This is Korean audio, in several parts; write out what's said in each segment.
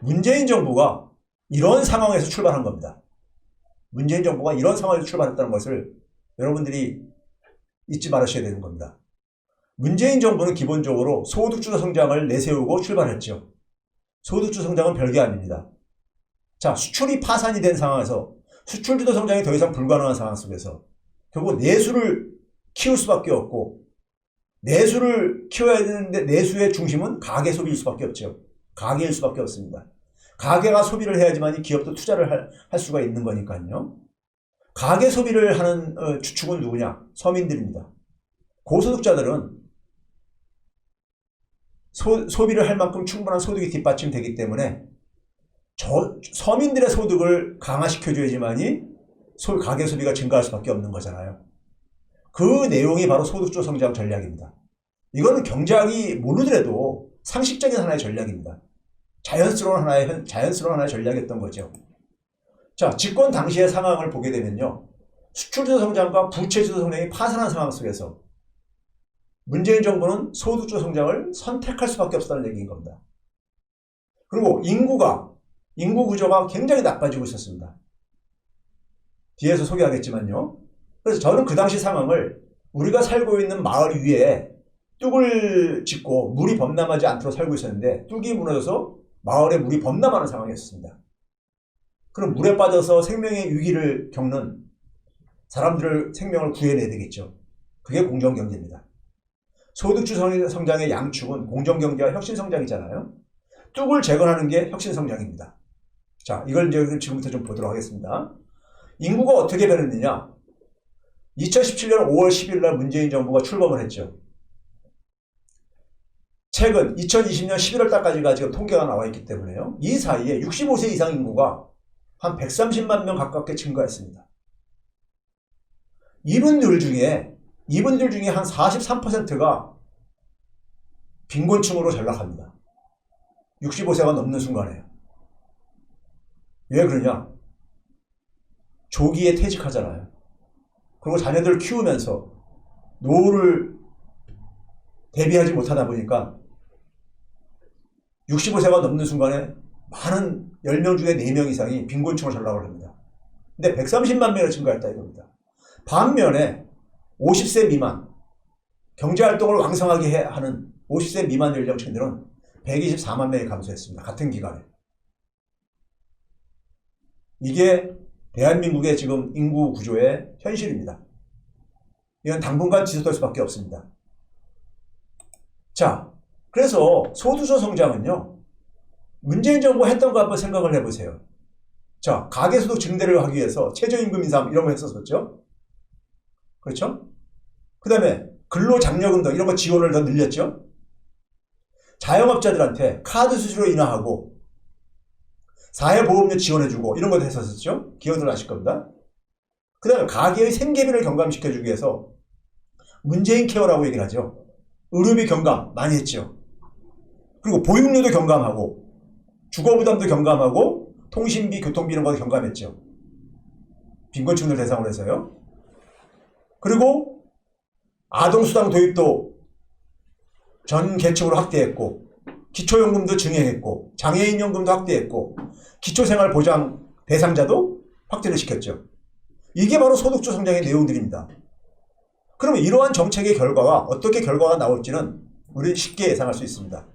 문재인 정부가 이런 상황에서 출발한 겁니다. 문재인 정부가 이런 상황에서 출발했다는 것을 여러분들이 잊지 말으셔야 되는 겁니다. 문재인 정부는 기본적으로 소득주도 성장을 내세우고 출발했죠. 소득주도 성장은 별게 아닙니다. 자, 수출이 파산이 된 상황에서 수출주도 성장이 더 이상 불가능한 상황 속에서 결국 내수를 키울 수밖에 없고, 내수를 키워야 되는데 내수의 중심은 가계 소비일 수밖에 없죠. 가계일 수밖에 없습니다. 가계가 소비를 해야지만 기업도 투자를 할 수가 있는 거니까요. 가계 소비를 하는 주축은 누구냐? 서민들입니다. 고소득자들은 소비를 할 만큼 충분한 소득이 뒷받침되기 때문에 서민들의 소득을 강화시켜줘야지만이 가계 소비가 증가할 수밖에 없는 거잖아요. 그 내용이 바로 소득주도 성장 전략입니다. 이거는 경제학이 모르더라도 상식적인 하나의 전략입니다. 자연스러운 하나의 전략이었던 거죠. 자, 집권 당시의 상황을 보게 되면요, 수출주도 성장과 부채주도 성장이 파산한 상황 속에서 문재인 정부는 소득주도 성장을 선택할 수밖에 없었다는 얘기인 겁니다. 그리고 인구 구조가 굉장히 나빠지고 있었습니다. 뒤에서 소개하겠지만요. 그래서 저는 그 당시 상황을 우리가 살고 있는 마을 위에 뚝을 짓고 물이 범람하지 않도록 살고 있었는데 뚝이 무너져서 마을에 물이 범람하는 상황이었습니다. 그럼 물에 빠져서 생명의 위기를 겪는 사람들을 생명을 구해내야 되겠죠. 그게 공정경제입니다. 소득주도 성장의 양축은 공정경제와 혁신성장이잖아요. 뚝을 재건하는 게 혁신성장입니다. 자, 이걸 이제 지금부터 좀 보도록 하겠습니다. 인구가 어떻게 변했느냐? 2017년 5월 10일 날 문재인 정부가 출범을 했죠. 최근 2020년 11월 달까지가 지금 통계가 나와 있기 때문에요. 이 사이에 65세 이상 인구가 한 130만 명 가깝게 증가했습니다. 이분들 중에 한 43%가 빈곤층으로 전락합니다. 65세가 넘는 순간에. 왜 그러냐? 조기에 퇴직하잖아요. 그리고 자녀들을 키우면서 노후를 대비하지 못하다 보니까 65세가 넘는 순간에 많은 10명 중에 4명 이상이 빈곤층으로 전락을 합니다. 근데 130만 명이 증가했다 이겁니다. 반면에 50세 미만, 경제활동을 왕성하게 하는 50세 미만 연령층들은 124만 명이 감소했습니다. 같은 기간에. 이게 대한민국의 지금 인구 구조의 현실입니다. 이건 당분간 지속될 수밖에 없습니다. 자, 그래서 소득주도 성장은요, 문재인 정부가 했던 거 한번 생각을 해보세요. 자, 가계소득 증대를 하기 위해서 최저임금 인상 이런 거 했었죠. 그렇죠? 그 다음에 근로장려금 등 이런 거 지원을 더 늘렸죠. 자영업자들한테 카드 수수료 인하하고 사회보험료 지원해주고 이런 것도 했었죠. 기억들 하실 겁니다. 그 다음에 가계의 생계비를 경감시켜주기 위해서 문재인 케어라고 얘기를 하죠. 의료비 경감 많이 했죠. 그리고 보육료도 경감하고 주거부담도 경감하고 통신비, 교통비 이런 것도 경감했죠. 빈곤층들 대상으로 해서요. 그리고 아동수당 도입도 전 계층으로 확대했고 기초연금도 증액했고 장애인연금도 확대했고 기초생활보장 대상자도 확대를 시켰죠. 이게 바로 소득주도 성장의 내용들입니다. 그러면 이러한 정책의 결과가 어떻게 결과가 나올지는 우리 쉽게 예상할 수 있습니다.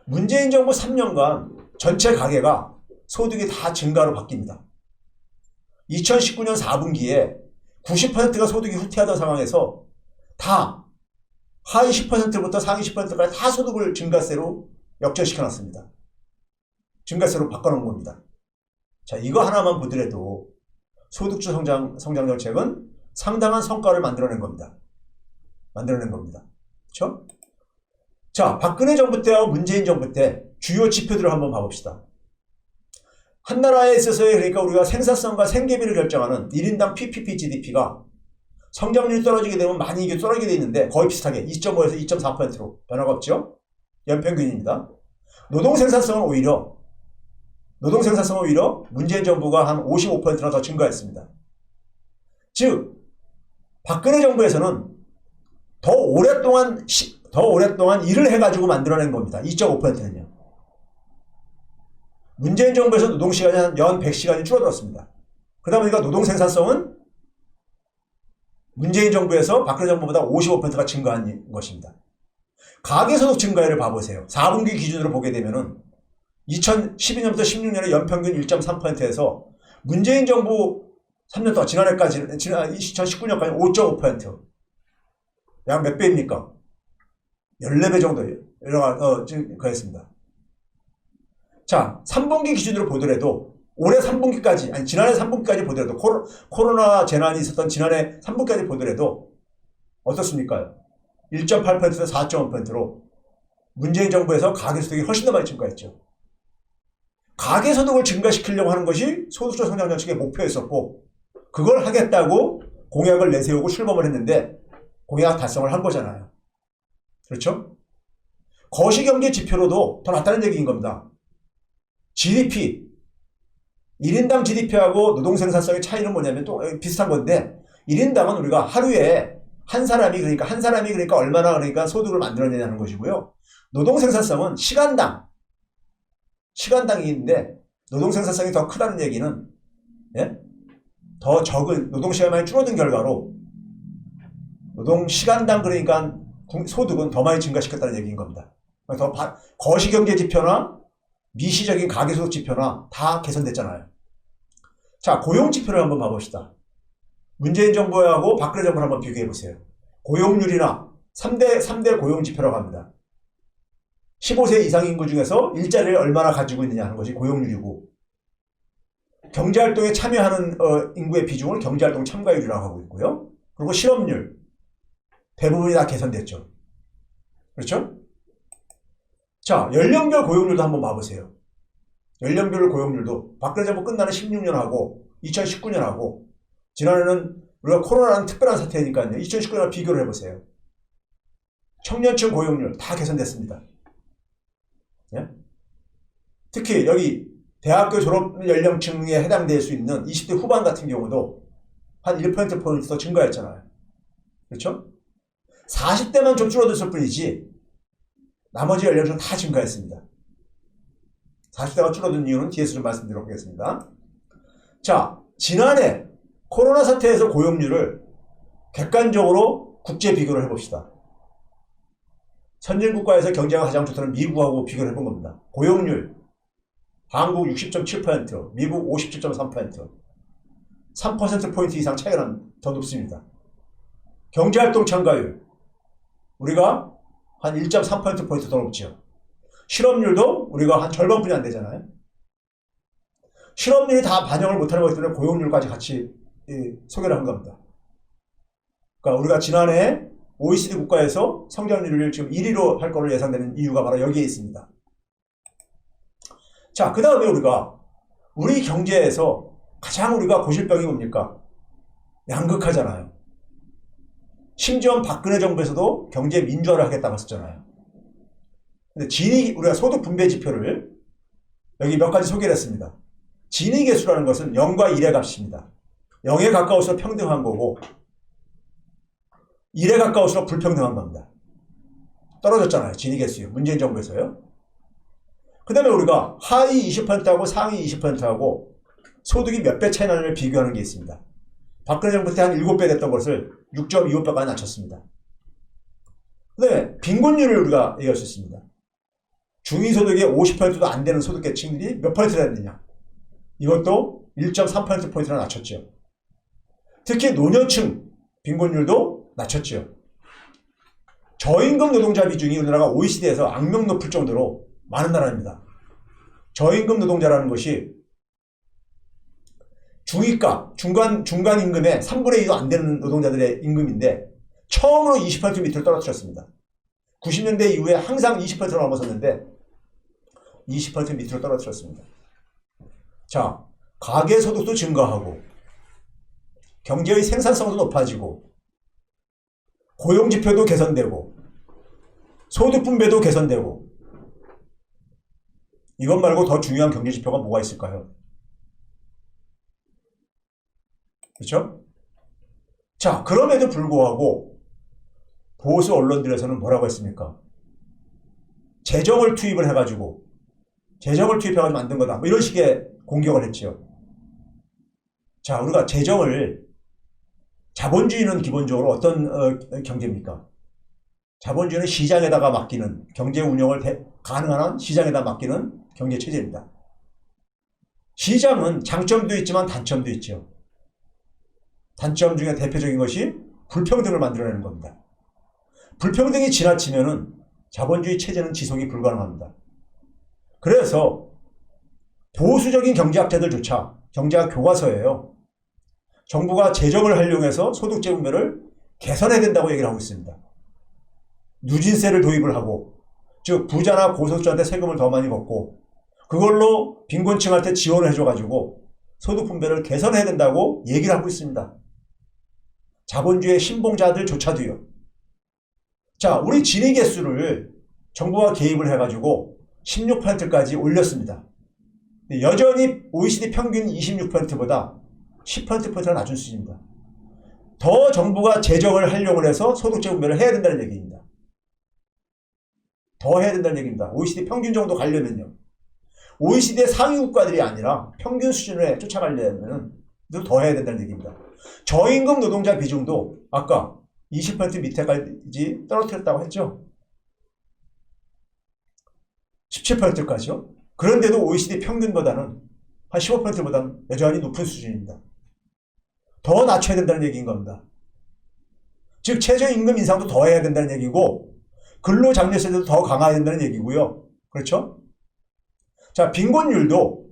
문재인 정부 3년간 전체 가계가 소득이 다 증가로 바뀝니다. 2019년 4분기에 90%가 소득이 후퇴하던 상황에서 다 하위 10%부터 상위 10%까지 다 소득을 증가세로 역전시켜놨습니다. 증가세로 바꿔놓은 겁니다. 자, 이거 하나만 보더라도 소득주 성장 정책은 상당한 성과를 만들어낸 겁니다. 그렇죠? 자, 박근혜 정부 때와 문재인 정부 때 주요 지표들을 한번 봐봅시다. 한 나라에 있어서의, 그러니까 우리가 생산성과 생계비를 결정하는 1인당 PPP GDP가 성장률이 떨어지게 되면 많이 이게 떨어지게 돼 있는데 거의 비슷하게 2.5에서 2.4%로 변화가 없죠. 연평균입니다. 노동생산성은 오히려 문재인 정부가 한 55%나 더 증가했습니다. 즉 박근혜 정부에서는 더 오랫동안 일을 해가지고 만들어낸 겁니다. 2.5%는요. 문재인 정부에서 노동시간이 한 연 100시간이 줄어들었습니다. 그러다 보니까 노동 생산성은 문재인 정부에서 박근혜 정부보다 55%가 증가한 것입니다. 가계소득 증가율을 봐보세요. 4분기 기준으로 보게 되면은 2012년부터 16년에 연평균 1.3%에서 문재인 정부 3년 동안 지난해까지 2019년까지 5.5%. 약 몇 배입니까? 14배 정도 그랬습니다. 자, 3분기 기준으로 보더라도 올해 3분기까지, 아니 지난해 3분기까지 보더라도 코로나 재난이 있었던 지난해 3분기까지 보더라도 어떻습니까? 1.8%에서 4.5%로 문재인 정부에서 가계소득이 훨씬 더 많이 증가했죠. 가계소득을 증가시키려고 하는 것이 소득적 성장 정책의 목표였었고 그걸 하겠다고 공약을 내세우고 출범을 했는데 공약 달성을 한 거잖아요. 그렇죠? 거시경제 지표로도 더 낫다는 얘기인 겁니다. GDP 1인당 GDP하고 노동생산성의 차이는 뭐냐면 또 비슷한 건데 1인당은 우리가 하루에 한 사람이 그러니까 얼마나 그러니까 소득을 만들어내냐는 것이고요. 노동생산성은 시간당이 있는데 노동생산성이 더 크다는 얘기는 더 적은 노동시간이 줄어든 결과로 노동시간당 그러니까 소득은 더 많이 증가시켰다는 얘기인 겁니다. 더 거시경제 지표나 미시적인 가계소득 지표나 다 개선됐잖아요. 자, 고용지표를 한번 봐봅시다. 문재인 정부하고 박근혜 정부를 한번 비교해보세요. 고용률이나 3대 고용지표라고 합니다. 15세 이상 인구 중에서 일자리를 얼마나 가지고 있느냐 하는 것이 고용률이고 경제활동에 참여하는 인구의 비중을 경제활동 참가율이라고 하고 있고요. 그리고 실업률 대부분이 다 개선됐죠. 그렇죠? 자, 연령별 고용률도 한번 봐보세요. 연령별 고용률도 박근혜 정부 끝나는 16년하고 2019년하고 지난해는 우리가 코로나라는 특별한 사태니까요. 2019년과 비교를 해보세요. 청년층 고용률 다 개선됐습니다. 예? 특히 여기 대학교 졸업 연령층에 해당될 수 있는 20대 후반 같은 경우도 한 1%포인트 더 증가했잖아요. 그렇죠? 40대만 좀 줄어들었을 뿐이지 나머지 연령층은 다 증가했습니다. 40대가 줄어든 이유는 뒤에서 좀 말씀드리도록 하겠습니다. 자, 지난해 코로나 사태에서 고용률을 객관적으로 국제 비교를 해봅시다. 선진국가에서 경제가 가장 좋다는 미국하고 비교를 해본 겁니다. 고용률 한국 60.7%, 미국 57.3%, 3%포인트 이상 차이가 더 높습니다. 경제활동 참가율 우리가 한 1.3%포인트 더 높죠. 실업률도 우리가 한 절반뿐이 안 되잖아요. 실업률이 다 반영을 못하는 것기 때문에 고용률까지 같이 소개를 한 겁니다. 그러니까 우리가 지난해 OECD 국가에서 성장률을 지금 1위로 할 거로 예상되는 이유가 바로 여기에 있습니다. 자, 그 다음에 우리 경제에서 가장 우리가 고질병이 뭡니까? 양극화잖아요. 심지어 박근혜 정부에서도 경제 민주화를 하겠다고 했었잖아요. 근데 우리가 소득 분배 지표를 여기 몇 가지 소개를 했습니다. 진위계수라는 것은 0과 1의 값입니다. 0에 가까울수록 평등한 거고 1에 가까울수록 불평등한 겁니다. 떨어졌잖아요. 진위계수요. 문재인 정부에서요. 그 다음에 우리가 하위 20%하고 상위 20%하고 소득이 몇 배 차이 나는지를 비교하는 게 있습니다. 박근혜 정부 때 한 7배 됐던 것을 6.25배까지 낮췄습니다. 그 다음에 빈곤율을 우리가 얘기할 수 있습니다. 중위소득의 50%도 안 되는 소득계층들이 몇 퍼센트나 되느냐. 이것도 1.3%포인트나 낮췄죠. 특히 노년층 빈곤율도 낮췄죠. 저임금 노동자 비중이 우리나라가 OECD에서 악명 높을 정도로 많은 나라입니다. 저임금 노동자라는 것이 중위가, 중간 임금의 3분의 2도 안 되는 노동자들의 임금인데 처음으로 20% 밑으로 떨어뜨렸습니다. 90년대 이후에 항상 20%를 넘어섰는데 20% 밑으로 떨어뜨렸습니다. 자, 가계소득도 증가하고 경제의 생산성도 높아지고 고용지표도 개선되고 소득분배도 개선되고 이것 말고 더 중요한 경제지표가 뭐가 있을까요? 그렇죠? 자, 그럼에도 불구하고 보수 언론들에서는 뭐라고 했습니까? 재정을 투입을 해가지고 재정을 투입해가지고 만든 거다. 뭐 이런 식의 공격을 했죠. 자, 우리가 자본주의는 기본적으로 어떤 경제입니까? 자본주의는 시장에다가 맡기는, 경제 운영을 가능한 한 시장에다 맡기는 경제 체제입니다. 시장은 장점도 있지만 단점도 있죠. 단점 중에 대표적인 것이 불평등을 만들어내는 겁니다. 불평등이 지나치면은 자본주의 체제는 지속이 불가능합니다. 그래서 보수적인 경제학자들조차, 경제학 교과서예요, 정부가 재정을 활용해서 소득재 분배를 개선해야 된다고 얘기를 하고 있습니다. 누진세를 도입을 하고, 즉 부자나 고소득자한테 세금을 더 많이 걷고 그걸로 빈곤층한테 지원을 해줘가지고 소득 분배를 개선해야 된다고 얘기를 하고 있습니다. 자본주의 신봉자들조차도요. 자, 우리 진위 개수를 정부가 개입을 해가지고 16%까지 올렸습니다. 여전히 OECD 평균 26%보다 10%가 낮은 수준입니다. 더 정부가 재정을 활용을 해서 소득재 분배를 해야 된다는 얘기입니다. 더 해야 된다는 얘기입니다. OECD 평균 정도 가려면요. OECD의 상위 국가들이 아니라 평균 수준에 쫓아가려면 더 해야 된다는 얘기입니다. 저임금 노동자 비중도 아까 20% 밑에까지 떨어뜨렸다고 했죠. 17%까지요. 그런데도 OECD 평균보다는 한 15%보다는 여전히 높은 수준입니다. 더 낮춰야 된다는 얘기인 겁니다. 즉 최저임금 인상도 더 해야 된다는 얘기고 근로장려세도 더 강화해야 된다는 얘기고요. 그렇죠? 자, 빈곤율도요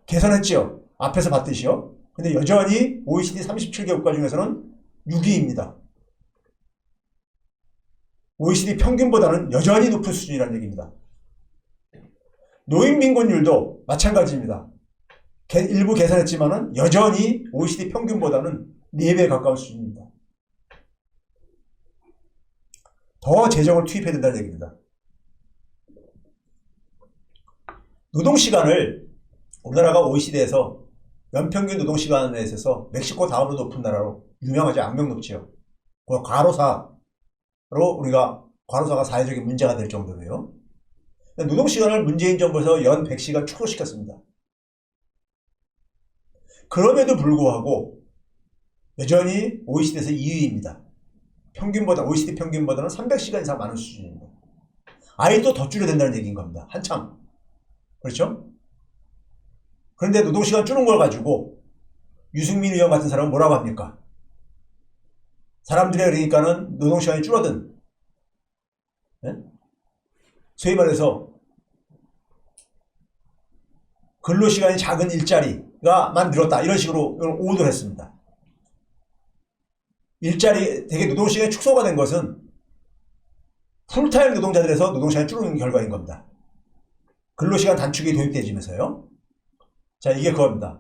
개선했지요. 앞에서 봤듯이요. 근데 여전히 OECD 37개 국가 중에서는 6위입니다. OECD 평균보다는 여전히 높은 수준이라는 얘기입니다. 노인 빈곤율도 마찬가지입니다. 일부 개선했지만은 여전히 OECD 평균보다는 4배에 가까운 수준입니다. 더 재정을 투입해야 된다는 얘기입니다. 노동시간을 우리나라가 OECD에서 연평균 노동시간에 있어서 멕시코 다음으로 높은 나라로 유명하죠. 악명 높지요. 과로사가 사회적인 문제가 될 정도로요. 노동시간을 문재인 정부에서 연 100시간 축소시켰습니다. 그럼에도 불구하고 여전히 OECD에서 2위입니다. OECD 평균보다는 300시간 이상 많은 수준입니다. 아예 더 줄여야 된다는 얘기인 겁니다. 한참. 그렇죠? 그런데 노동시간 줄은 걸 가지고 유승민 의원 같은 사람은 뭐라고 합니까? 사람들이 그러니까는 노동시간이 줄어든, 네? 소위 말해서 근로시간이 작은 일자리가만 늘었다, 이런 식으로 오도를 했습니다. 되게 노동시간이 축소가 된 것은 풀타임 노동자들에서 노동시간이 줄는 결과인 겁니다. 근로시간 단축이 도입되면서요. 자, 이게 그겁니다.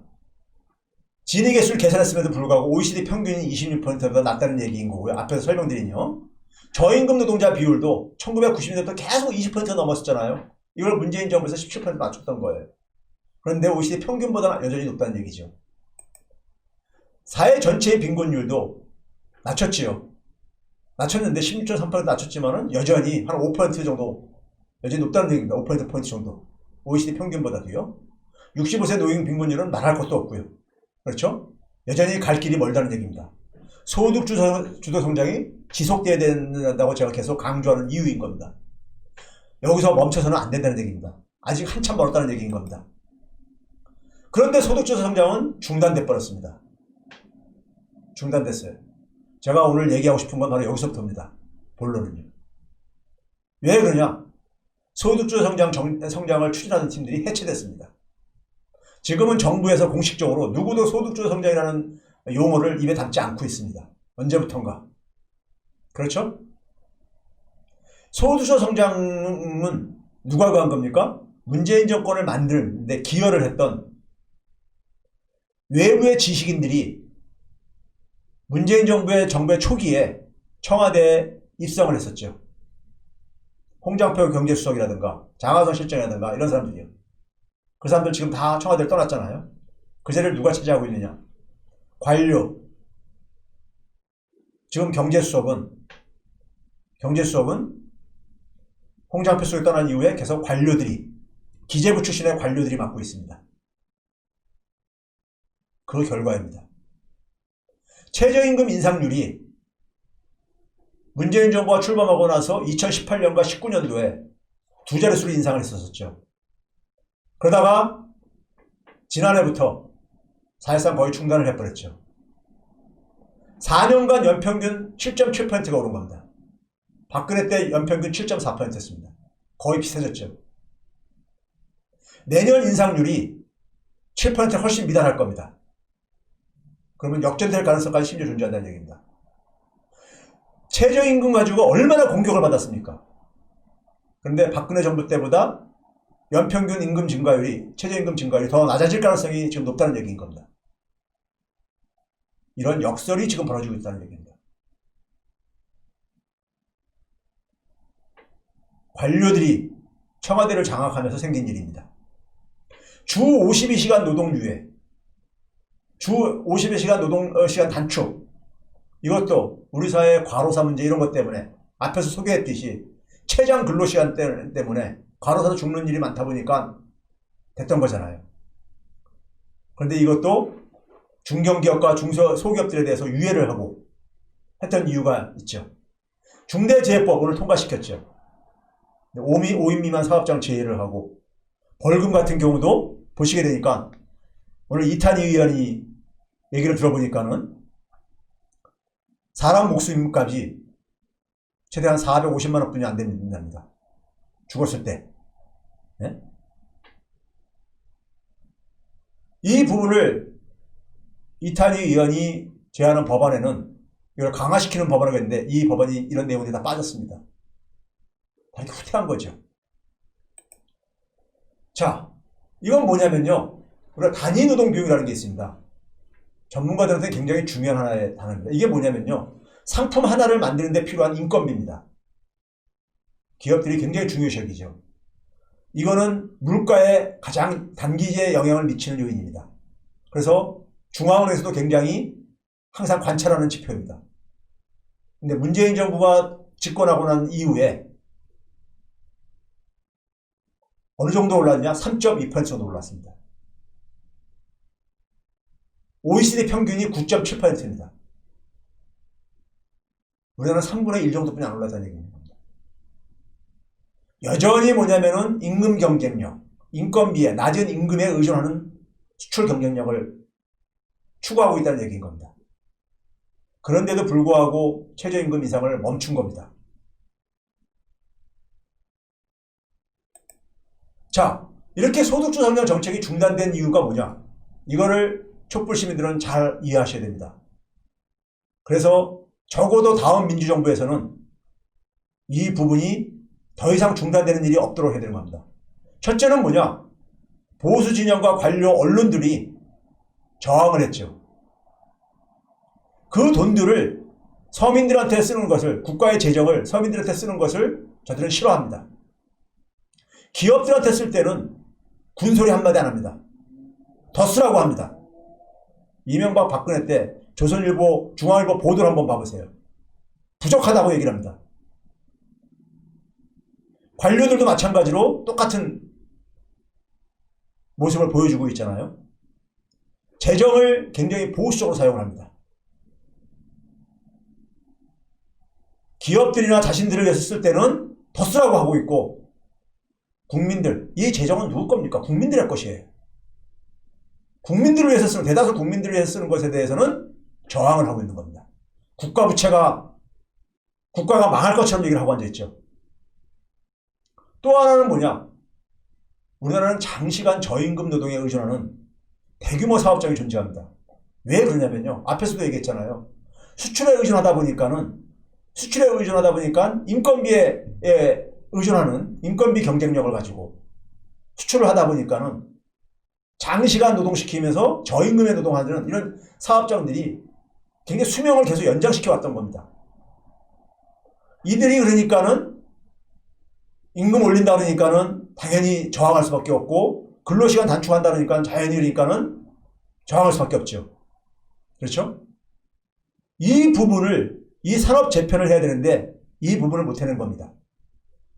진위 개수를 계산했음에도 불구하고 OECD 평균이 26%보다 낮다는 얘기인 거고요. 앞에서 설명드린요. 저임금 노동자 비율도 1990년대부터 계속 20% 넘었었잖아요. 이걸 문재인 정부에서 17% 낮췄던 거예요. 그런데 OECD 평균보다 여전히 높다는 얘기죠. 사회 전체의 빈곤율도 낮췄지요. 낮췄는데 16.3% 낮췄지만은 여전히 한 5% 정도 여전히 높다는 얘기입니다. 5%포인트 정도. OECD 평균보다도요. 65세 노인 빈곤율은 말할 것도 없고요. 그렇죠? 여전히 갈 길이 멀다는 얘기입니다. 소득 주도 성장이 지속돼야 된다고 제가 계속 강조하는 이유인 겁니다. 여기서 멈춰서는 안 된다는 얘기입니다. 아직 한참 멀었다는 얘기인 겁니다. 그런데 소득 주도 성장은 중단돼 버렸습니다. 중단됐어요. 제가 오늘 얘기하고 싶은 건 바로 여기서부터입니다. 본론은요. 왜 그러냐? 소득주도 성장을 추진하는 팀들이 해체됐습니다. 지금은 정부에서 공식적으로 누구도 소득주도 성장이라는 용어를 입에 담지 않고 있습니다. 언제부턴가. 그렇죠? 소득주도 성장은 누가 한 겁니까? 문재인 정권을 만드는데 기여를 했던 외부의 지식인들이 문재인 정부의 초기에 청와대에 입성을 했었죠. 홍장표 경제수석이라든가 장하성 실장이라든가 이런 사람들이요. 그 사람들 지금 다 청와대를 떠났잖아요. 그 자리를 누가 차지하고 있느냐? 관료. 지금 경제수석은 홍장표 수석이 떠난 이후에 계속 관료들이, 기재부 출신의 관료들이 맡고 있습니다. 그 결과입니다. 최저임금 인상률이 문재인 정부가 출범하고 나서 2018년과 19년도에 두 자릿수로 인상을 했었죠. 그러다가 지난해부터 사실상 거의 중단을 해버렸죠. 4년간 연평균 7.7%가 오른 겁니다. 박근혜 때 연평균 7.4%였습니다. 거의 비슷해졌죠. 내년 인상률이 7% 훨씬 미달할 겁니다. 그러면 역전될 가능성까지 심지어 존재한다는 얘기입니다. 최저임금 가지고 얼마나 공격을 받았습니까? 그런데 박근혜 정부 때보다 연평균 임금 증가율이, 최저임금 증가율이 더 낮아질 가능성이 지금 높다는 얘기인 겁니다. 이런 역설이 지금 벌어지고 있다는 얘기입니다. 관료들이 청와대를 장악하면서 생긴 일입니다. 주 52시간 노동유예, 주 52시간 노동시간 단축, 이것도 우리 사회의 과로사 문제 이런 것 때문에 앞에서 소개했듯이 최장 근로시간 때문에 과로사로 죽는 일이 많다 보니까 됐던 거잖아요. 그런데 이것도 중견기업과 소기업들에 대해서 유예를 하고 했던 이유가 있죠. 중대재해법 오늘 통과시켰죠. 5인 미만 사업장 제외를 하고 벌금 같은 경우도 보시게 되니까 오늘 이탄희 의원이 얘기를 들어보니까는 사람 목숨 값이 최대한 450만 원뿐이 안 된답니다. 죽었을 때. 네? 이 부분을 이탄희 의원이 제안한 법안에는 이걸 강화시키는 법안을 했는데 이 법안이 이런 내용들이 다 빠졌습니다. 다 이렇게 후퇴한 거죠. 자, 이건 뭐냐면요. 우리가 단위노동비용이라는 게 있습니다. 전문가들한테 굉장히 중요한 하나의 단어입니다. 이게 뭐냐면요. 상품 하나를 만드는 데 필요한 인건비입니다. 기업들이 굉장히 중요시 여기죠. 이거는 물가에 가장 단기에 영향을 미치는 요인입니다. 그래서 중앙은행에서도 굉장히 항상 관찰하는 지표입니다. 근데 문재인 정부가 집권하고 난 이후에 어느 정도 올랐냐? 3.2% 정도 올랐습니다. OECD 평균이 9.7%입니다. 우리나라는 3분의 1 정도뿐이 안 올랐다는 얘기입니다. 여전히 뭐냐면은 임금 경쟁력, 인건비에 낮은 임금에 의존하는 수출 경쟁력을 추구하고 있다는 얘기인 겁니다. 그런데도 불구하고 최저임금 인상을 멈춘 겁니다. 자, 이렇게 소득주상정 정책이 중단된 이유가 뭐냐? 이거를 촛불시민들은 잘 이해하셔야 됩니다. 그래서 적어도 다음 민주정부에서는 이 부분이 더 이상 중단되는 일이 없도록 해야 되는 겁니다. 첫째는 뭐냐? 보수 진영과 관료 언론들이 저항을 했죠. 그 돈들을 서민들한테 쓰는 것을, 국가의 재정을 서민들한테 쓰는 것을 저들은 싫어합니다. 기업들한테 쓸 때는 군소리 한마디 안 합니다. 더 쓰라고 합니다. 이명박 박근혜 때 조선일보, 중앙일보 보도를 한번 봐보세요. 부족하다고 얘기를 합니다. 관료들도 마찬가지로 똑같은 모습을 보여주고 있잖아요. 재정을 굉장히 보수적으로 사용을 합니다. 기업들이나 자신들을 위해서 쓸 때는 더 쓰라고 하고 있고, 국민들, 이 재정은 누구 겁니까? 국민들의 것이에요. 국민들을 위해서 쓰는, 대다수 국민들을 위해서 쓰는 것에 대해서는 저항을 하고 있는 겁니다. 국가 부채가, 국가가 망할 것처럼 얘기를 하고 앉아있죠. 또 하나는 뭐냐? 우리나라는 장시간 저임금 노동에 의존하는 대규모 사업장이 존재합니다. 왜 그러냐면요. 앞에서도 얘기했잖아요. 수출에 의존하다 보니까 인건비에 의존하는 인건비 경쟁력을 가지고 수출을 하다 보니까는 장시간 노동시키면서 저임금에 노동하는 이런 사업장들이 굉장히 수명을 계속 연장시켜 왔던 겁니다. 이들이 그러니까는 임금 올린다 그러니까는 당연히 저항할 수밖에 없고, 근로시간 단축한다 그러니까 자연히 그러니까는 저항할 수밖에 없죠. 그렇죠? 이 부분을, 이 산업 재편을 해야 되는데 이 부분을 못 해낸 겁니다.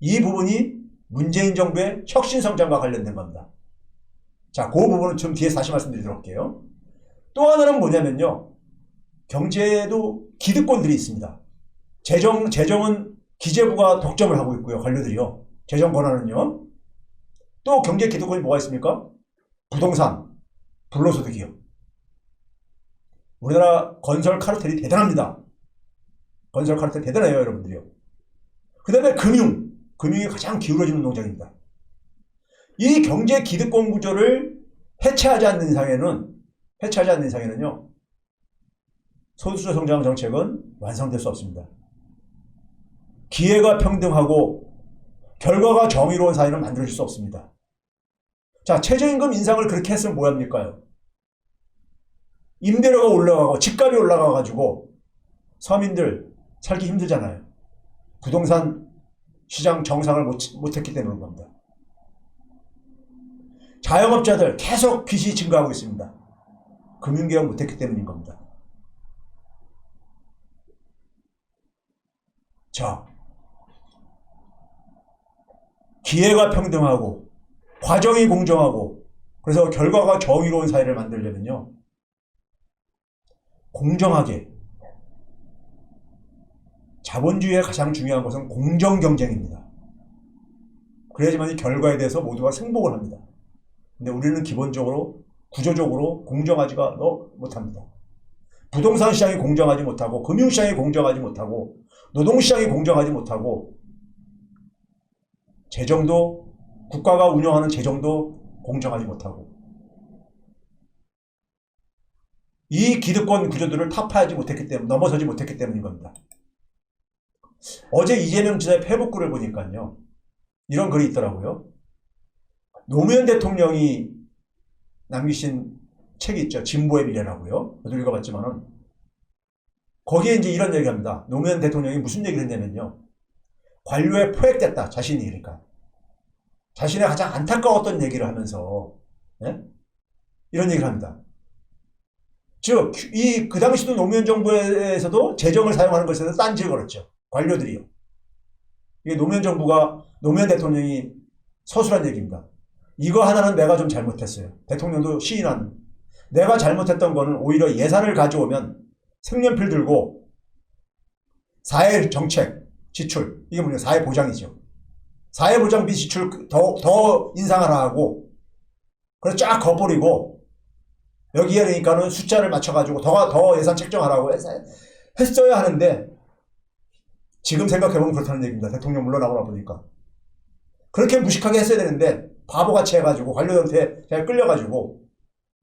이 부분이 문재인 정부의 혁신 성장과 관련된 겁니다. 자, 그 부분은 좀 뒤에 다시 말씀드리도록 할게요. 또 하나는 뭐냐면요. 경제에도 기득권들이 있습니다. 재정은 기재부가 독점을 하고 있고요. 관료들이요. 재정 권한은요. 또 경제 기득권이 뭐가 있습니까? 부동산, 불로소득이요. 우리나라 건설 카르텔이 대단합니다. 건설 카르텔 대단해요, 여러분들이요. 그 다음에 금융이 가장 기울어지는 농장입니다. 이 경제 기득권 구조를 해체하지 않는 이상에는요, 소수자 성장 정책은 완성될 수 없습니다. 기회가 평등하고 결과가 정의로운 사회는 만들어질 수 없습니다. 자, 최저임금 인상을 그렇게 했으면 뭐합니까요? 임대료가 올라가고 집값이 올라가가지고 서민들 살기 힘들잖아요. 부동산 시장 정상을 못했기 때문인 겁니다. 자영업자들 계속 빚이 증가하고 있습니다. 금융개혁 못했기 때문인 겁니다. 자, 기회가 평등하고 과정이 공정하고 그래서 결과가 정의로운 사회를 만들려면요. 공정하게 자본주의의 가장 중요한 것은 공정경쟁입니다. 그래야지만 이 결과에 대해서 모두가 승복을 합니다. 근데 우리는 기본적으로 구조적으로 공정하지가 못합니다. 부동산 시장이 공정하지 못하고 금융시장이 공정하지 못하고 노동시장이 공정하지 못하고 재정도 국가가 운영하는 재정도 공정하지 못하고 이 기득권 구조들을 타파하지 못했기 때문에 넘어서지 못했기 때문인 겁니다. 어제 이재명 지사의 페이스북글을 보니까요. 이런 글이 있더라고요. 노무현 대통령이 남기신 책이 있죠. 진보의 미래라고요. 저도 읽어봤지만은 거기에 이제 이런 얘기합니다. 노무현 대통령이 무슨 얘기를 했냐면요. 관료에 포획됐다. 자신이 그러니까. 자신의 가장 안타까웠던 얘기를 하면서 이런 얘기를 합니다. 즉, 그 당시도 노무현 정부에서도 재정을 사용하는 것에 대해서 딴지를 걸었죠. 관료들이요. 이게 노무현 대통령이 서술한 얘기입니다. 이거 하나는 내가 좀 잘못했어요. 대통령도 시인한. 내가 잘못했던 거는 오히려 예산을 가져오면 색연필 들고 사회정책, 지출. 이게 뭐냐, 사회보장이죠. 사회보장비 지출 더 인상하라 하고, 그래서 쫙 거버리고, 여기에 그러니까는 숫자를 맞춰가지고 더 예산 책정하라고 했어야 하는데, 지금 생각해보면 그렇다는 얘기입니다. 대통령 물러나고 나보니까. 그렇게 무식하게 했어야 되는데, 바보같이 해가지고, 관료들한테 잘 끌려가지고,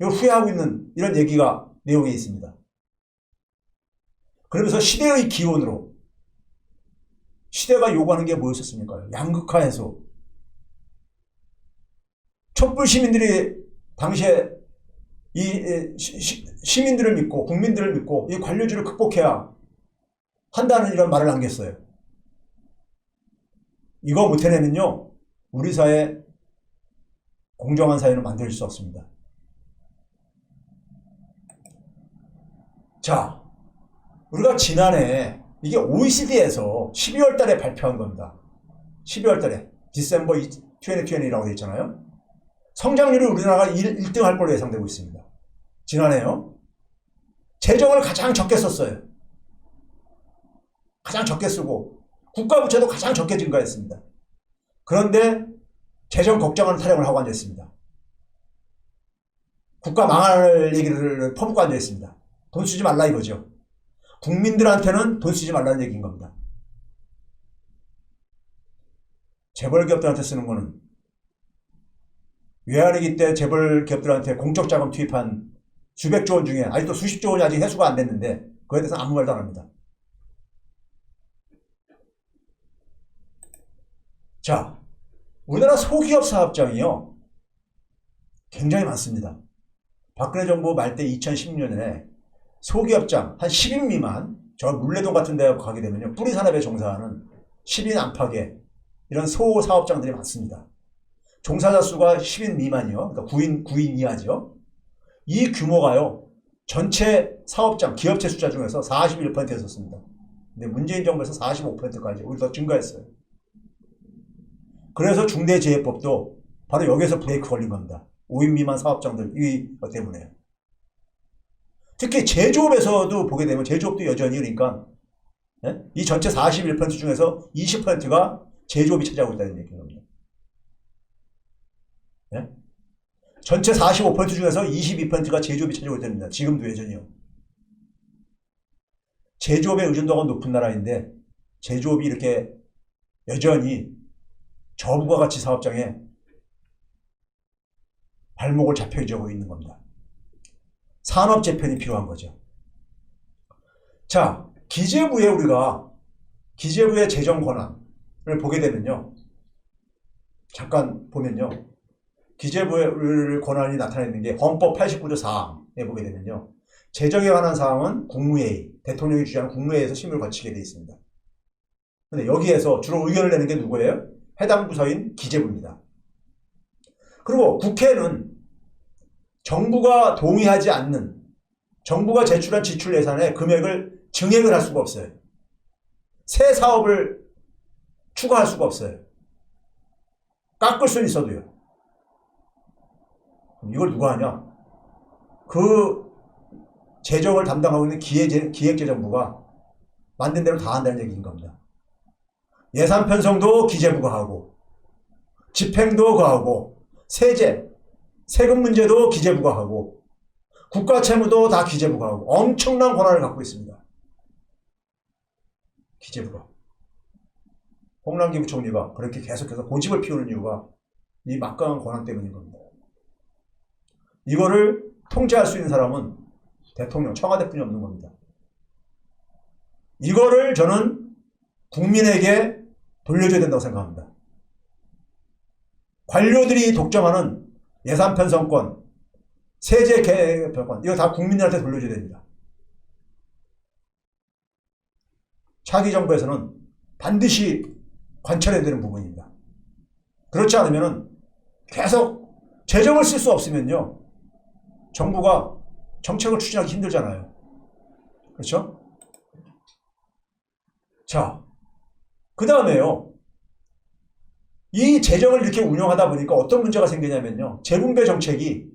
이걸 후회하고 있는 이런 얘기가 내용에 있습니다. 그러면서 시대의 기원으로, 시대가 요구하는 게 뭐였었습니까? 양극화 해소. 촛불 시민들이 당시에 이 시민들을 믿고 국민들을 믿고 이 관료주를 극복해야 한다는 이런 말을 남겼어요. 이거 못해내면요. 우리 사회 공정한 사회는 만들 수 없습니다. 자, 우리가 지난해 이게 OECD에서 12월 달에 발표한 겁니다. 12월 달에 디셈버 2020라고 되어 있잖아요. 성장률이 우리나라가 1등 할 걸로 예상되고 있습니다. 지난해요. 재정을 가장 적게 썼어요. 가장 적게 쓰고 국가 부채도 가장 적게 증가했습니다. 그런데 재정 걱정하는 타령을 하고 앉아있습니다. 국가 망할 얘기를 퍼붓고 앉아있습니다. 돈 쓰지 말라 이거죠. 국민들한테는 돈 쓰지 말라는 얘기인 겁니다. 재벌 기업들한테 쓰는 거는 외환위기 때 재벌 기업들한테 공적 자금 투입한 수백조 원 중에 아직도 수십조 원이 아직 회수가 안 됐는데 그에 대해서는 아무 말도 안 합니다. 자, 우리나라 소기업 사업장이요. 굉장히 많습니다. 박근혜 정부 말 때 2016년에 소기업장 한 10인 미만, 저 물레동 같은 데 가게 되면요. 뿌리산업에 종사하는 10인 안팎의 이런 소사업장들이 많습니다. 종사자 수가 10인 미만이요. 그러니까 9인 이하죠. 이 규모가요. 전체 사업장, 기업체 숫자 중에서 41%였었습니다. 근데 문재인 정부에서 45%까지 오히려 더 증가했어요. 그래서 중대재해법도 바로 여기서 브레이크 걸린 겁니다. 5인 미만 사업장들 이것 때문에요. 특히 제조업에서도 보게 되면 제조업도 여전히 그러니까 이 전체 41% 중에서 20%가 제조업이 차지하고 있다는 얘기입니다. 전체 45% 중에서 22%가 제조업이 차지하고 있다는 겁니다. 지금도 여전히요. 제조업의 의존도가 높은 나라인데 제조업이 이렇게 여전히 저부가 가치 사업장에 발목을 잡혀지고 있는 겁니다. 산업 재편이 필요한 거죠. 자, 기재부의 재정 권한을 보게 되면요. 잠깐 보면요. 기재부의 권한이 나타내는 게 헌법 89조 4항에 보게 되면요. 재정에 관한 사항은 국무회의, 대통령이 주재하는 국무회의에서 심의를 거치게 되어 있습니다. 근데 여기에서 주로 의견을 내는 게 누구예요? 해당 부서인 기재부입니다. 그리고 국회는 정부가 동의하지 않는, 정부가 제출한 지출 예산의 금액을 증액을 할 수가 없어요. 새 사업을 추가할 수가 없어요. 깎을 수는 있어도요. 이걸 누가 하냐? 그 재정을 담당하고 있는 기획재정부가 만든 대로 다 한다는 얘기인 겁니다. 예산 편성도 기재부가 하고, 집행도 그가 하고, 세금 문제도 기재부가 하고, 국가 채무도 다 기재부가 하고, 엄청난 권한을 갖고 있습니다. 기재부가. 홍남기 부총리가 그렇게 계속해서 고집을 피우는 이유가 이 막강한 권한 때문인 겁니다. 이거를 통제할 수 있는 사람은 대통령, 청와대뿐이 없는 겁니다. 이거를 저는 국민에게 돌려줘야 된다고 생각합니다. 관료들이 독점하는 예산 편성권, 세제 개편권, 이거 다 국민들한테 돌려줘야 됩니다. 차기 정부에서는 반드시 관철해야 되는 부분입니다. 그렇지 않으면 계속 재정을 쓸 수 없으면요. 정부가 정책을 추진하기 힘들잖아요. 그렇죠? 자, 그 다음에요. 이 재정을 이렇게 운영하다 보니까 어떤 문제가 생기냐면요. 재분배 정책이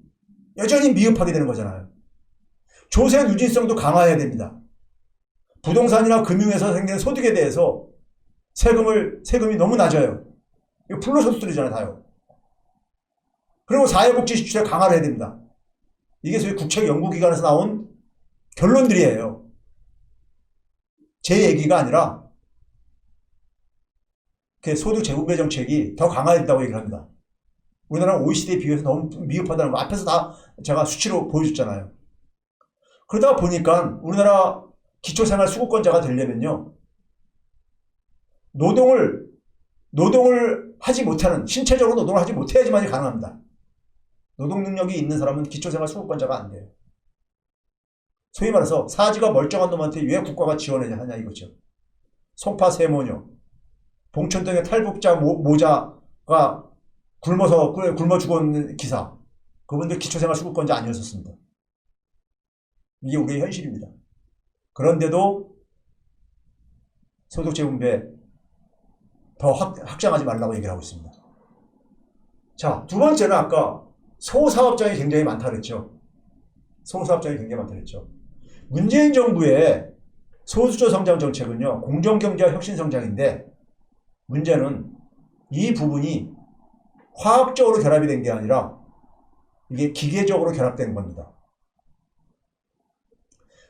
여전히 미흡하게 되는 거잖아요. 조세 누진성도 강화해야 됩니다. 부동산이나 금융에서 생기는 소득에 대해서 세금이 너무 낮아요. 이거 불로소득들이잖아요, 다요. 그리고 사회복지 지출에 강화를 해야 됩니다. 이게 소위 국책연구기관에서 나온 결론들이에요. 제 얘기가 아니라 소득 재분배 정책이 더 강화해야 된다고 얘기를 합니다. 우리나라는 OECD에 비교해서 너무 미흡하다는 거 앞에서 다 제가 수치로 보여줬잖아요. 그러다 보니까 우리나라 기초생활 수급권자가 되려면요. 노동을 하지 못하는, 신체적으로 노동을 하지 못해야지만이 가능합니다. 노동 능력이 있는 사람은 기초생활 수급권자가 안 돼요. 소위 말해서 사지가 멀쩡한 놈한테 왜 국가가 지원하냐 하냐 이거죠. 송파 세모녀, 봉천 등의 탈북자 모자가 굶어 죽었는 기사, 그분들 기초생활 수급권자 아니었었습니다. 이게 우리의 현실입니다. 그런데도 소득재분배 더 확장하지 말라고 얘기를 하고 있습니다. 자, 두 번째는 아까 소사업장이 굉장히 많다 그랬죠. 소사업장이 굉장히 많다 그랬죠. 문재인 정부의 소수저 성장 정책은요, 공정경제와 혁신성장인데, 문제는 이 부분이 화학적으로 결합이 된 게 아니라 이게 기계적으로 결합된 겁니다.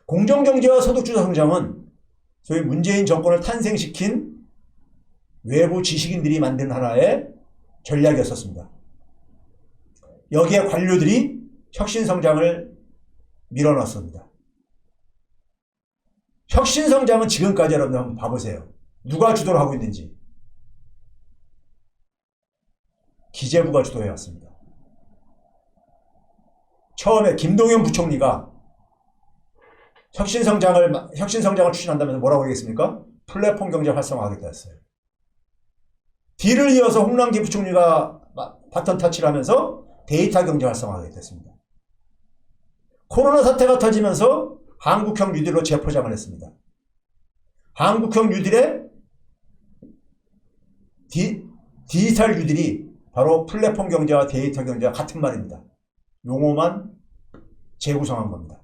공정경제와 소득주도 성장은 소위 문재인 정권을 탄생시킨 외부 지식인들이 만든 하나의 전략이었었습니다. 여기에 관료들이 혁신성장을 밀어넣었습니다. 혁신성장은 지금까지 여러분들 한번 봐보세요. 누가 주도를 하고 있는지. 기재부가 주도해왔습니다. 처음에 김동연 부총리가 혁신성장을 추진한다면서 뭐라고 얘기했습니까? 플랫폼 경제 활성화하겠다 했어요. 뒤를 이어서 홍남기 부총리가 바톤 터치를 하면서 데이터 경제 활성화하겠다 했습니다. 코로나 사태가 터지면서 한국형 뉴딜로 재포장을 했습니다. 한국형 뉴딜의 디지털 뉴딜이 바로 플랫폼 경제와 데이터 경제와 같은 말입니다. 용어만 재구성한 겁니다.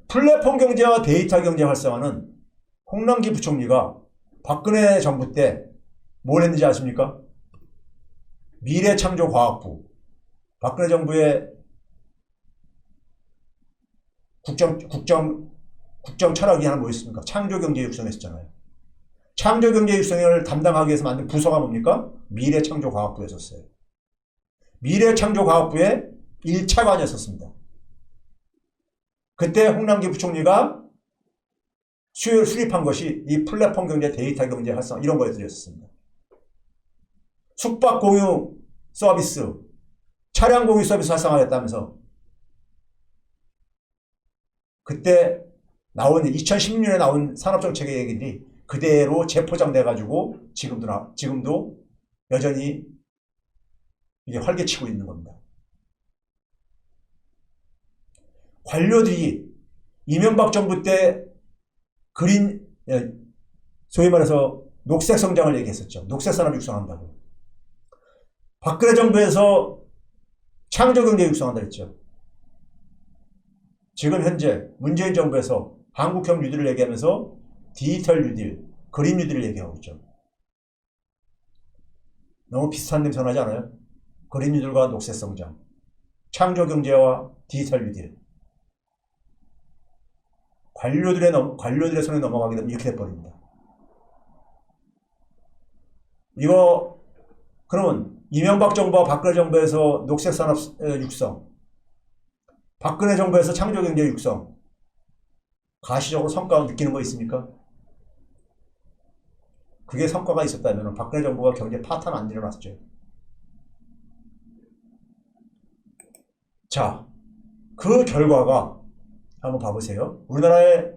플랫폼 경제와 데이터 경제 활성화는 홍남기 부총리가 박근혜 정부 때 뭘 했는지 아십니까? 미래창조과학부, 박근혜 정부의 국정 철학이 하나 뭐였습니까? 창조경제 육성했었잖아요. 창조경제 육성을 담당하기 위해서 만든 부서가 뭡니까? 미래창조과학부였었어요. 미래창조과학부의 1차관이었었습니다. 그때 홍남기 부총리가 수립한 것이 이 플랫폼 경제, 데이터 경제 활성화 이런 거에 들였습니다. 숙박 공유 서비스, 차량 공유 서비스 활성화했다면서 그때 나온 2016년에 나온 산업정책의 얘기들이 그대로 재포장돼가지고 지금도 여전히 이게 활개치고 있는 겁니다. 관료들이 이명박 정부 때 소위 말해서 녹색 성장을 얘기했었죠. 녹색 산업 육성한다고. 박근혜 정부에서 창조경제 육성한다 했죠. 지금 현재 문재인 정부에서 한국형 뉴딜을 얘기하면서 디지털 뉴딜, 그린 뉴딜을 얘기하고 있죠. 너무 비슷한 냄새 나지 않아요? 그린 뉴딜과 녹색 성장, 창조경제와 디지털 뉴딜. 관료들의 손에 넘어가게 되면 이렇게 돼버립니다. 이거 그러면 이명박 정부와 박근혜 정부에서 녹색 산업 육성, 박근혜 정부에서 창조경제 육성, 가시적으로 성과を느끼는 거 있습니까? 그게 성과가 있었다면 박근혜 정부가 경제 파탄 안 일어났죠. 자, 그 결과가 한번 봐보세요. 우리나라의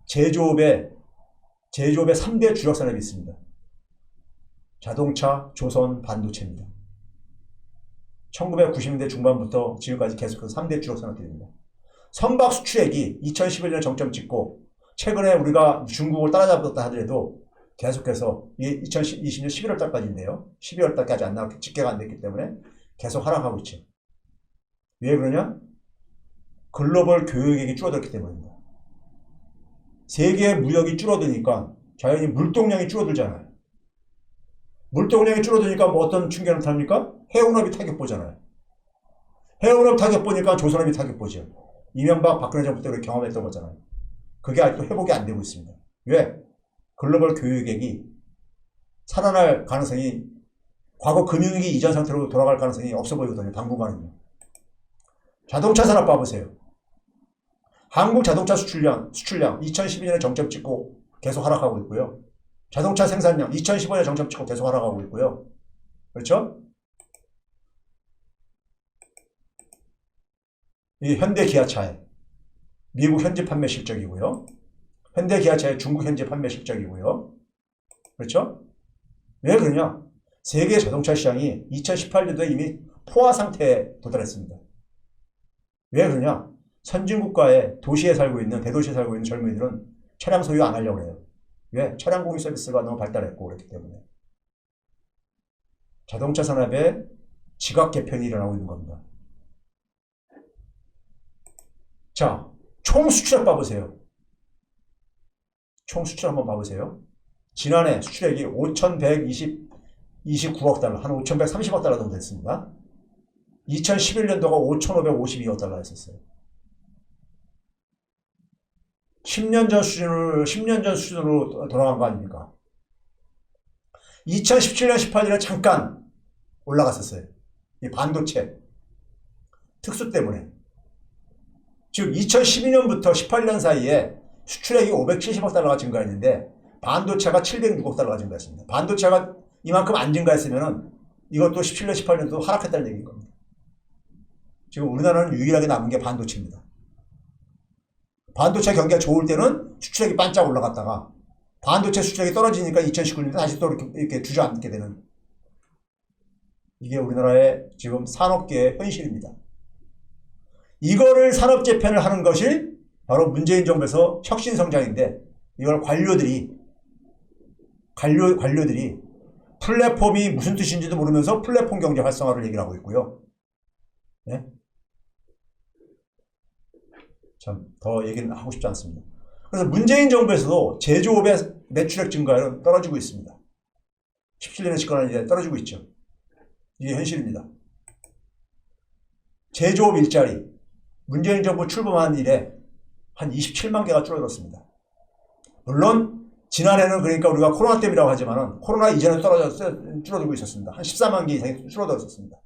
제조업의 3대 주력 산업이 있습니다. 자동차, 조선, 반도체입니다. 1990년대 중반부터 지금까지 계속해서 3대 주력 산업들입니다. 선박 수출액이 2011년에 정점 찍고 최근에 우리가 중국을 따라잡았다 하더라도 계속해서 2020년 11월 달까지인데요. 12월 달까지 안 나왔기, 집계가 안 됐기 때문에 계속 하락하고 있죠. 왜 그러냐? 글로벌 교역액이 줄어들기 때문입니다. 세계 무역이 줄어드니까 자연히 물동량이 줄어들잖아요. 물동량이 줄어드니까 뭐 어떤 충격을 탑니까? 해운업이 타격보잖아요. 해운업 타격보니까 조선업이 타격보죠. 이명박 박근혜 정부 때 우리 경험했던 거잖아요. 그게 아직도 회복이 안 되고 있습니다. 왜? 글로벌 교역액이 살아날 가능성이, 과거 금융위기 이전 상태로 돌아갈 가능성이 없어 보이거든요. 당분간은요. 자동차 산업 봐보세요. 한국 자동차 수출량 2012년에 정점 찍고 계속 하락하고 있고요. 자동차 생산량 2015년에 정점 찍고 계속 하락하고 있고요. 그렇죠? 이 현대 기아차의 미국 현지 판매 실적이고요. 현대 기아차의 중국 현지 판매 실적이고요. 그렇죠? 왜 그러냐? 세계 자동차 시장이 2018년도에 이미 포화 상태에 도달했습니다. 왜 그러냐? 선진국가의 도시에 살고 있는, 대도시에 살고 있는 젊은이들은 차량 소유 안 하려고 해요. 왜? 차량 공유 서비스가 너무 발달했고 그렇기 때문에. 자동차 산업의 지각 개편이 일어나고 있는 겁니다. 자, 총 수출액 봐보세요. 총 수출 한번 봐보세요. 지난해 수출액이 5,129억 달러, 한 5,130억 달러 정도 됐습니다. 2011년도가 5,552억 달러였었어요. 10년 전 수준으로 돌아간 거 아닙니까? 2017년, 18년에 잠깐 올라갔었어요. 이 반도체 특수 때문에. 즉 2012년부터 18년 사이에 수출액이 570억 달러가 증가했는데 반도체가 706억 달러가 증가했습니다. 반도체가 이만큼 안 증가했으면 이것도 17년, 18년도 하락했다는 얘기인 겁니다. 지금 우리나라는 유일하게 남은 게 반도체입니다. 반도체 경기가 좋을 때는 수출액이 반짝 올라갔다가 반도체 수출액이 떨어지니까 2019년에 다시 또 이렇게 주저앉게 되는, 이게 우리나라의 지금 산업계의 현실입니다. 이거를 산업 재편을 하는 것이 바로 문재인 정부에서 혁신 성장인데, 이걸 관료들이 플랫폼이 무슨 뜻인지도 모르면서 플랫폼 경제 활성화를 얘기를 하고 있고요. 예? 참, 더 얘기는 하고 싶지 않습니다. 그래서 문재인 정부에서도 제조업의 매출액 증가율은 떨어지고 있습니다. 17년에 집권한 이래 떨어지고 있죠. 이게 현실입니다. 제조업 일자리, 문재인 정부 출범한 이래 한 27만 개가 줄어들었습니다. 물론 지난해는 그러니까 우리가 코로나 때문이라고 하지만 코로나 이전에 줄어들고 있었습니다. 한 14만 개 이상이 줄어들었습니다.